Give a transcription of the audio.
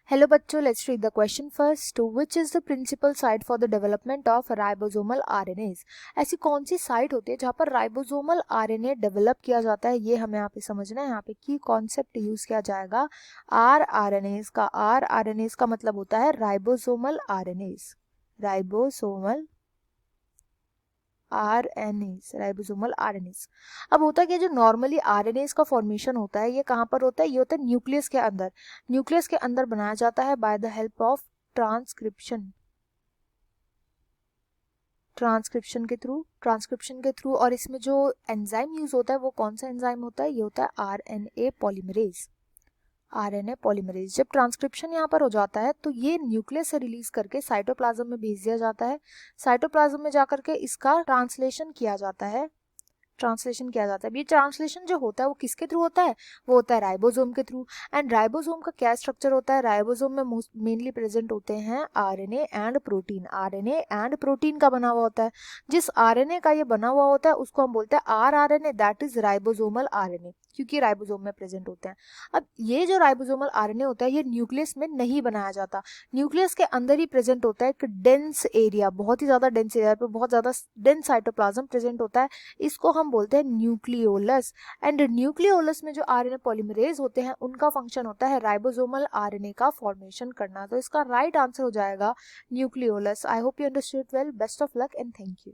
Hello बच्चों, let's read the question first. Which is the principal site for the development of ribosomal RNAs. ऐसी कौन सी site होती है जहाँ पर राइबोसोमल आरएनए डेवलप किया जाता है, ये हमें यहाँ पे समझना है. यहाँ पे की कॉन्सेप्ट यूज किया जाएगा आरएनएज का. आरएनएज का मतलब होता है ribosomal RNase. Ribosomal RNS, ribosomal RNS. अब होता क्या, जो नॉर्मली आरएनएस का फॉर्मेशन होता है ये कहाँ पर होता है, ये होता है न्यूक्लियस के अंदर. न्यूक्लियस के अंदर बनाया जाता है by the help of transcription. Transcription के थ्रू. और इसमें जो एंजाइम यूज होता है वो कौन सा एंजाइम होता है, ये होता है आरएनए पॉलीमरेज. RNA polymerase. जब ट्रांसक्रिप्शन यहाँ पर हो जाता है तो ये न्यूक्लियस से रिलीज करके साइटोप्लाज्म में भेज दिया जाता है. साइटोप्लाज्म में जाकर के इसका ट्रांसलेशन किया जाता है. ये ट्रांसलेशन जो होता है वो किसके थ्रू होता है, वो होता है राइबोसोम के थ्रू. एंड राइबोसोम का क्या स्ट्रक्चर होता है, राइबोसोम में मेनली प्रेजेंट होते हैं RNA and protein. RNA and protein का बना हुआ होता है. जिस आरएनए का ये बना हुआ होता है उसको हम बोलते हैं rRNA, that is ribosomal RNA, क्योंकि राइबोसोम में प्रेजेंट होते हैं. अब ये जो राइबोसोमल आरएनए होता है ये न्यूक्लियस में नहीं बनाया जाता. न्यूक्लियस के अंदर ही प्रेजेंट होता है एक डेंस एरिया, बहुत ही ज्यादा डेंस एरिया पे बहुत ज्यादा डेंस साइटोप्लाज्म प्रेजेंट होता है. इसको हम बोलते हैं न्यूक्लियोलस. एंड न्यूक्लियोलस में जो आरएनए पॉलीमरेज होते हैं उनका फंक्शन होता है राइबोसोमल आरएनए का फॉर्मेशन करना. तो इसका राइट आंसर हो जाएगा nucleolus. I hope you understood well. Best of luck and thank you.